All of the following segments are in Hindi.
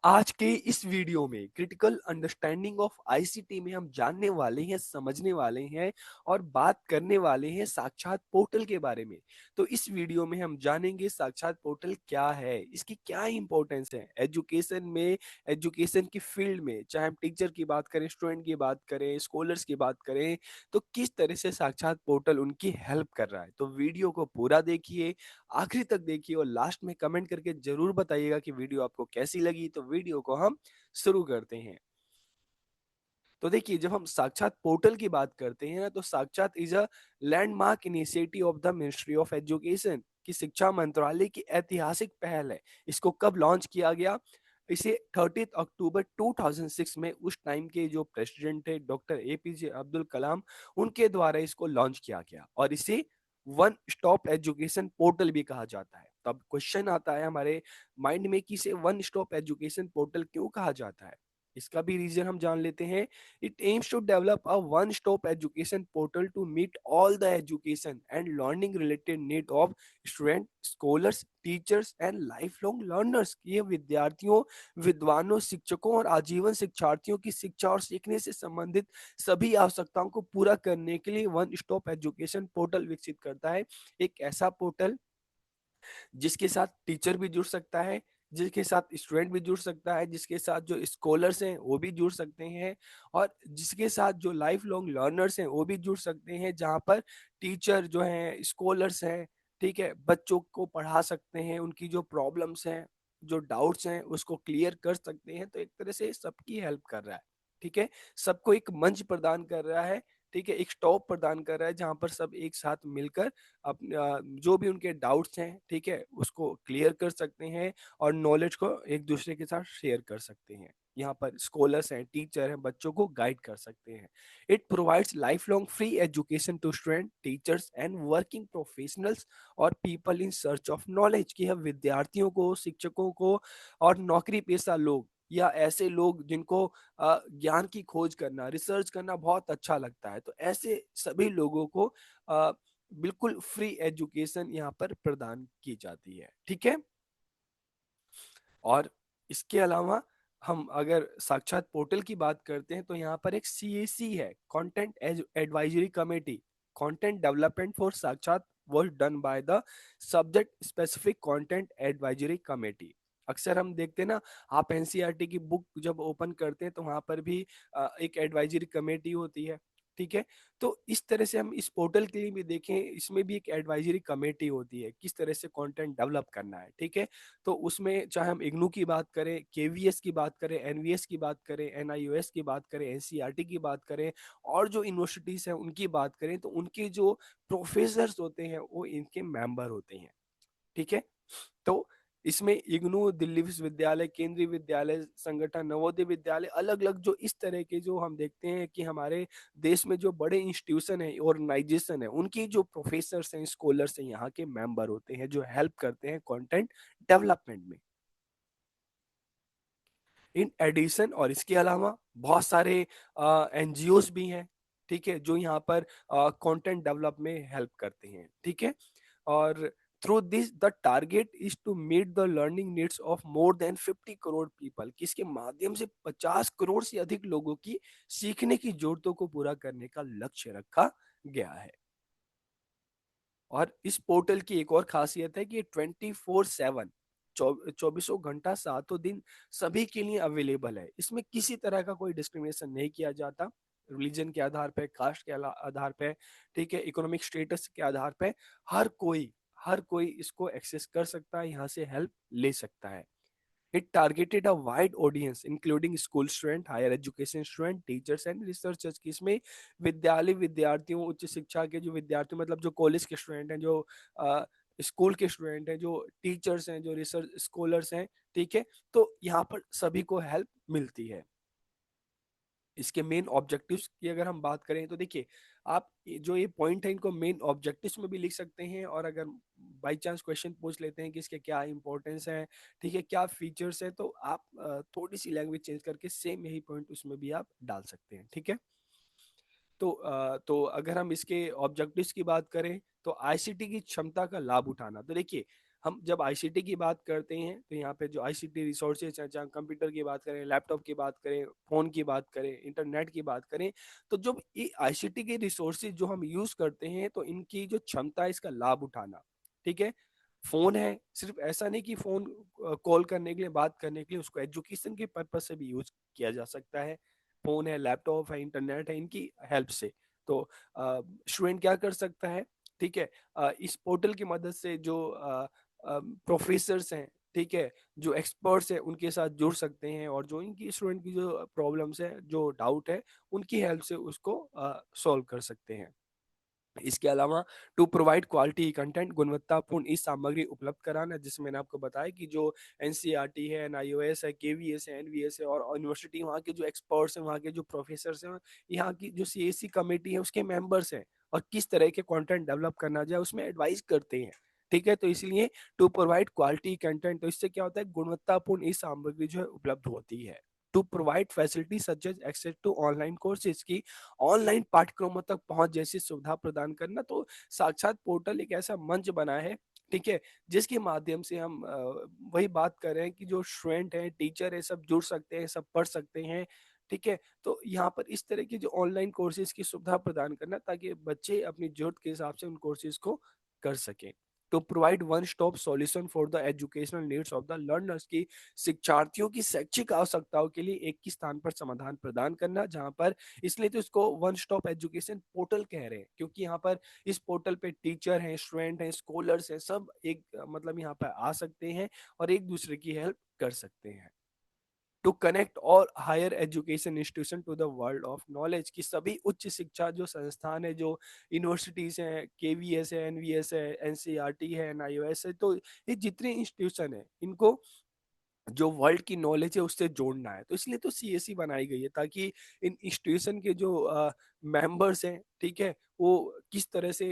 आज के इस वीडियो में क्रिटिकल अंडरस्टैंडिंग ऑफ आईसीटी में हम जानने वाले हैं, समझने वाले हैं और बात करने वाले हैं साक्षात पोर्टल के बारे में। तो इस वीडियो में हम जानेंगे साक्षात पोर्टल क्या है, इसकी क्या इंपॉर्टेंस है एजुकेशन में, एजुकेशन की फील्ड में, चाहे हम टीचर की बात करें, स्टूडेंट की बात करें, स्कॉलर्स की बात करें, तो किस तरह से साक्षात पोर्टल उनकी हेल्प कर रहा है। तो वीडियो को पूरा देखिए, आखिरी तक देखिए और लास्ट में कमेंट करके जरूर बताइएगा कि वीडियो आपको कैसी लगी। तो वीडियो को हम शुरू करते हैं। तो देखिए, जब हम साक्षात पोर्टल की बात करते हैं ना, तो साक्षात is a landmark initiative of the ministry of education की शिक्षा मंत्रालय की ऐतिहासिक पहल है। इसको कब लॉन्च किया गया? इसे 30 अक्टूबर 2006 में उस टाइम के जो प्रेसिडेंट थे डॉक्टर एपीजे अब्दुल कलाम, उनके द्वारा इसको लॉन्च किया गया और इसे वन स्टॉप एजुकेशन पोर्टल भी कहा जाता है। तब क्वेश्चन आता है हमारे माइंड में कि इसे वन स्टॉप एजुकेशन पोर्टल क्यों कहा जाता है। इसका भी रीजन हम जान लेते हैं। It aims to develop a one-stop education portal to meet all the education and learning related need of students, scholars, teachers and lifelong learners। ये विद्यार्थियों, विद्वानों, शिक्षकों और आजीवन शिक्षार्थियों की शिक्षा और सीखने से संबंधित सभी आवश्यकताओं को पूरा करने के लिए वन स्टॉप एजुकेशन पोर्टल विकसित करता है। एक ऐसा पोर्टल जिसके साथ टीचर भी जुड़ सकता है, जिसके साथ स्टूडेंट भी जुड़ सकता है, जिसके साथ जो स्कॉलर्स हैं वो भी जुड़ सकते हैं और जिसके साथ जो लाइफ लॉन्ग लर्नर्स हैं वो भी जुड़ सकते हैं, जहाँ पर टीचर जो हैं, स्कॉलर्स हैं, ठीक है, बच्चों को पढ़ा सकते हैं, उनकी जो प्रॉब्लम्स हैं, जो डाउट्स हैं उसको क्लियर कर सकते हैं। तो एक तरह से सबकी हेल्प कर रहा है, ठीक है, सबको एक मंच प्रदान कर रहा है, ठीक है, एक स्टॉप प्रदान कर रहा है जहाँ पर सब एक साथ मिलकर जो भी उनके डाउट्स हैं, ठीक है, उसको क्लियर कर सकते हैं और नॉलेज को एक दूसरे के साथ शेयर कर सकते हैं। यहाँ पर स्कॉलर्स हैं, टीचर हैं, बच्चों को गाइड कर सकते हैं। It provides life long free education to student, teachers and working professionals और people in search of knowledge. की हम विद्यार्थियों को, शिक्षकों को और नौकरी पेशा लोग या ऐसे लोग जिनको ज्ञान की खोज करना, रिसर्च करना बहुत अच्छा लगता है, तो ऐसे सभी लोगों को अ, बिल्कुल फ्री एजुकेशन यहाँ पर प्रदान की जाती है, ठीक है। और इसके अलावा हम अगर साक्षात पोर्टल की बात करते हैं तो यहाँ पर एक सीएसी है, content advisory committee. Content development for Sakshat was done by the subject specific content advisory committee. अक्सर हम देखते हैं ना, आप एनसीईआरटी की बुक जब ओपन करते हैं तो वहां पर भी एक एडवाइजरी कमेटी होती है, ठीक है। तो इस तरह से हम इस पोर्टल के लिए भी देखें, इसमें भी एक एडवाइजरी कमेटी होती है, किस तरह से कंटेंट डेवलप करना है, ठीक है। तो उसमें चाहे हम इग्नू की बात करें, केवीएस की बात करें, एनवीएस की बात करें, एनआईओएस की बात करें, एनसीईआरटी की बात करें और जो यूनिवर्सिटीज हैं उनकी बात करें, तो उनके जो प्रोफेसर्स होते हैं वो इनके मेंबर होते हैं, ठीक है। तो इसमें इग्नू, दिल्ली विश्वविद्यालय, केंद्रीय विद्यालय संगठन, नवोदय विद्यालय, अलग अलग जो इस तरह के जो हम देखते हैं कि हमारे देश में जो बड़े इंस्टीट्यूशन है, ऑर्गेनाइजेशन है, उनकी जो प्रोफेसर्स हैं, स्कॉलर्स हैं, यहाँ के मेंबर होते हैं जो हेल्प करते हैं कंटेंट डेवलपमेंट में। इन एडिशन और इसके अलावा बहुत सारे एनजीओस भी हैं, ठीक है, जो यहाँ पर कंटेंट डेवलप में हेल्प करते हैं, ठीक है। और through this the target is to meet the learning needs of more than 50 crore people, कि इसके माध्यम से 50 करोड़ से अधिक लोगों की सीखने की जरूरतों को पूरा करने का लक्ष्य रखा गया है। और इस पोर्टल की एक और खासियत है कि ये 24/7, 24 घंटा 7 दिन सभी के लिए अवेलेबल है। इसमें किसी तरह का कोई डिस्क्रिमिनेशन नहीं किया जाता, रिलीजन के आधार पे, कास्ट के आधार पे, ठीक है, इकोनॉमिक स्टेटस के आधार पे। हर कोई हर कोई इसको एक्सेस कर सकता है, यहाँ से हेल्प ले सकता है। It targeted a wide audience including school student, higher education student, teachers and researchers। की इसमें विद्यालय विद्यार्थियों, उच्च शिक्षा के जो विद्यार्थी, मतलब जो कॉलेज के स्टूडेंट हैं, जो स्कूल के स्टूडेंट हैं, जो टीचर्स हैं, जो रिसर्च स्कॉलर्स हैं, ठीक है, तो यहाँ पर सभी को हेल्प मिलती है। इसके मेन ऑब्जेक्टिव्स की अगर हम बात करें तो देखिए, आप जो ये पॉइंट है इनको मेन ऑब्जेक्टिव्स में भी लिख सकते हैं, और अगर बाय चांस क्वेश्चन पूछ लेते हैं कि इसके क्या इंपॉर्टेंस है, ठीक है, क्या फीचर्स है, तो आप थोड़ी सी लैंग्वेज चेंज करके सेम यही पॉइंट उसमें भी आप डाल सकते हैं, ठीक है। तो अगर हम इसके ऑब्जेक्टिव्स की बात करें तो आईसीटी की क्षमता का लाभ उठाना। तो देखिए, हम जब आईसीटी की बात करते हैं तो यहाँ पे जो आईसीटी रिसोर्सेज हैं, चाहे कंप्यूटर की बात करें, लैपटॉप की बात करें, फोन की बात करें, इंटरनेट की बात करें, तो जब ये आईसीटी के रिसोर्सेज जो हम यूज करते हैं तो इनकी जो क्षमता है इसका लाभ उठाना, ठीक है। फोन है, सिर्फ ऐसा नहीं कि फोन कॉल करने के लिए, बात करने के लिए, उसको एजुकेशन के पर्पज से भी यूज किया जा सकता है। फोन है, लैपटॉप है, इंटरनेट है, इनकी हेल्प से तो स्टूडेंट क्या कर सकता है, ठीक है। इस पोर्टल की मदद से जो प्रोफेसर्स हैं, ठीक है, जो एक्सपर्ट्स हैं उनके साथ जुड़ सकते हैं और जो इनकी स्टूडेंट की जो प्रॉब्लम्स है, जो डाउट है, उनकी हेल्प से उसको सॉल्व कर सकते हैं। इसके अलावा टू प्रोवाइड क्वालिटी कंटेंट, गुणवत्तापूर्ण ई सामग्री उपलब्ध कराना, जिसमें मैंने आपको बताया कि जो एनसीईआरटी है, एनआईओएस है, केवीएस है, एनवीएस है और यूनिवर्सिटी वहाँ के जो एक्सपर्ट्स हैं, वहाँ के जो प्रोफेसर हैं, यहाँ की जो सीएससी कमेटी है उसके मेंबर्स हैं और किस तरह के कंटेंट डेवलप करना जाए उसमें एडवाइस करते हैं, ठीक है। तो इसलिए टू प्रोवाइड क्वालिटी कंटेंट, तो इससे क्या होता है, गुणवत्तापूर्ण ई सामग्री जो है उपलब्ध होती है। To provide facility such as access to online courses की, ऑनलाइन पाठ्यक्रमों तक पहुंच जैसी सुविधा प्रदान करना। तो साक्षात पोर्टल एक ऐसा मंच बना है, ठीक है, जिसके माध्यम से हम वही बात कर रहे हैं कि जो स्टूडेंट है, टीचर है, सब जुड़ सकते हैं, सब पढ़ सकते हैं, ठीक है। तो यहाँ पर इस तरह की जो ऑनलाइन कोर्सेज की सुविधा प्रदान करना ताकि बच्चे अपनी जरूरत के हिसाब से उन कोर्सेज को कर सकें। To provide one stop solution for the educational needs of the learners की, शिक्षार्थियों की शैक्षिक आवश्यकताओं के लिए एक ही स्थान पर समाधान प्रदान करना, जहां पर, इसलिए तो इसको वन स्टॉप एजुकेशन पोर्टल कह रहे हैं, क्योंकि यहाँ पर इस पोर्टल पे टीचर हैं, स्टूडेंट हैं, स्कॉलर्स हैं, सब एक मतलब यहाँ पर आ सकते हैं और एक दूसरे की हेल्प कर सकते हैं। To connect all higher education institution to the world of knowledge की, सभी उच्च शिक्षा जो संस्थान है, जो यूनिवर्सिटीज हैं, केवीएस है, एनवीएस है, एनसीईआरटी है, एनआईओएस है, तो ये जितने इंस्टीट्यूशन है इनको जो वर्ल्ड की नॉलेज है उससे जोड़ना है। तो इसलिए तो सीएससी बनाई गई है ताकि इन इंस्टीट्यूशन के जो मेंबर्स हैं, ठीक है, वो किस तरह से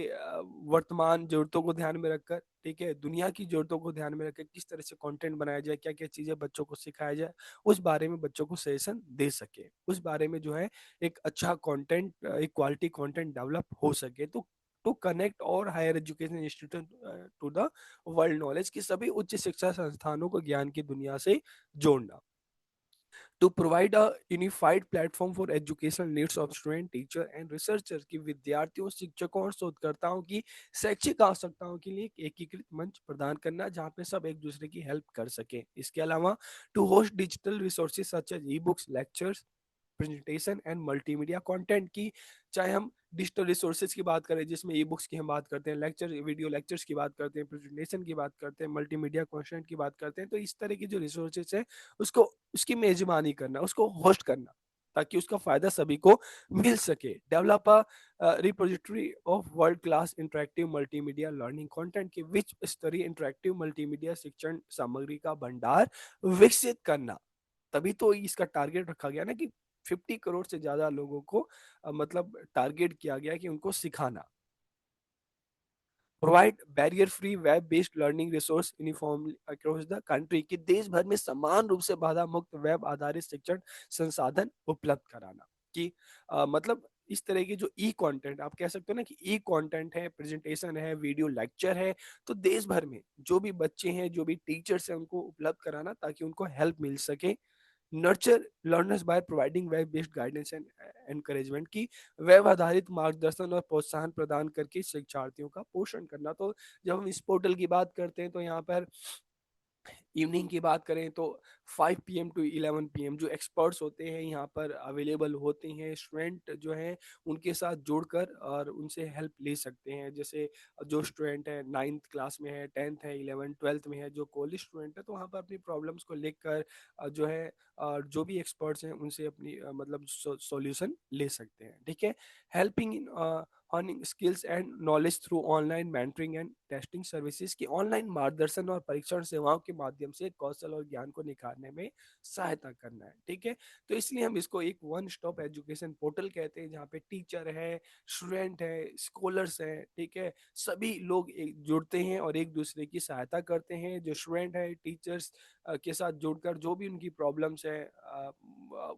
वर्तमान जरूरतों को ध्यान में रखकर, ठीक है, दुनिया की जरूरतों को ध्यान में रखकर किस तरह से कंटेंट बनाया जाए, क्या क्या चीजें बच्चों को सिखाया जाए, उस बारे में बच्चों को सजेशन दे सके, उस बारे में जो है एक अच्छा कंटेंट, एक क्वालिटी कंटेंट डेवलप हो सके। तो to connect all higher education institute to the world knowledge की, सभी उच्च शिक्षा संस्थानों को ज्ञान की दुनिया से जोड़ना। To provide a unified platform for educational needs of student, teacher and researcher की, विद्यार्थियों, शिक्षकों और शोधकर्ताओं की शैक्षिक आवश्यकताओं के लिए एक एकीकृत मंच प्रदान करना, जहां पे सब एक दूसरे की हेल्प कर सके। इसके अलावा to host digital resources such as e books, lectures, presentation and multimedia content की, चाहे हम डिजिटल रिसोर्सेज की बात करें जिसमें ई बुक्स की हम बात करते हैं, लेक्चर, वीडियो लेक्चर्स की बात करते हैं, प्रेजेंटेशन की बात करते हैं, मल्टीमीडिया कंटेंट की बात करते हैं, तो इस तरह की जो रिसोर्सेज है उसको, उसकी मेजबानी करना, उसको होस्ट करना ताकि उसका फायदा सभी को मिल सके। Develop a repository of world class interactive multimedia learning content की, विच स्तरीय इंटरेक्टिव मल्टीमीडिया शिक्षण सामग्री का भंडार विकसित करना। तभी तो इसका टारगेट रखा गया ना कि 50 करोड़ से ज्यादा लोगों को मतलब टारगेट किया गया कि उनको सिखाना। Provide barrier free web based learning resource uniformly across the country, कि देश भर में समान रूप से बाधा मुक्त वेब आधारित शिक्षण संसाधन उपलब्ध कराना। कि मतलब इस तरह के जो ई कंटेंट, आप कह सकते हो ना कि ई कंटेंट है, प्रेजेंटेशन है, वीडियो लेक्चर है, तो देश भर में जो भी बच्चे हैं, जो भी टीचर्स हैं, उनको उपलब्ध कराना ताकि उनको हेल्प मिल सके। Nurture learners by providing web based guidance and encouragement की, वेब आधारित मार्गदर्शन और प्रोत्साहन प्रदान करके शिक्षार्थियों का पोषण करना। तो जब हम इस पोर्टल की बात करते हैं तो यहाँ पर इवनिंग की बात करें तो 5 PM टू 11 PM जो एक्सपर्ट्स होते हैं यहाँ पर अवेलेबल होते हैं, स्टूडेंट जो हैं उनके साथ जुड़कर और उनसे हेल्प ले सकते हैं। जैसे जो स्टूडेंट है 9th क्लास में है, 10th है, 11th 12th में है, जो कॉलेज स्टूडेंट है, तो वहाँ पर अपनी प्रॉब्लम्स को लेकर जो है जो भी एक्सपर्ट्स हैं उनसे अपनी मतलब सॉल्यूशन ले सकते हैं, ठीक है। Helping in earning skills and knowledge through online mentoring and testing services की, ऑनलाइन मार्गदर्शन और परीक्षण सेवाओं के माध्यम से कौशल और ज्ञान को निखारने में सहायता करना है, ठीक है। तो इसलिए हम इसको एक वन स्टॉप एजुकेशन पोर्टल कहते हैं, जहाँ पे टीचर है, स्टूडेंट है, स्कॉलर्स है, ठीक है, सभी लोग जुड़ते हैं और एक दूसरे की सहायता करते हैं। जो स्टूडेंट है, टीचर्स के साथ जुड़कर जो भी उनकी प्रॉब्लम्स है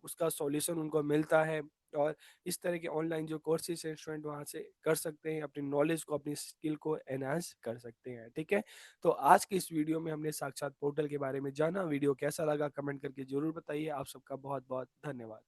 उसका सॉल्यूशन उनको मिलता है, और इस तरह के ऑनलाइन जो कोर्सेज हैं स्टूडेंट वहाँ से कर सकते हैं, अपनी नॉलेज को, अपनी स्किल को एनहांस कर सकते हैं। ठीक है, तो आज की इस वीडियो में हमने साक्षात पोर्टल के बारे में जाना। वीडियो कैसा लगा कमेंट करके जरूर बताइए। आप सबका बहुत बहुत धन्यवाद।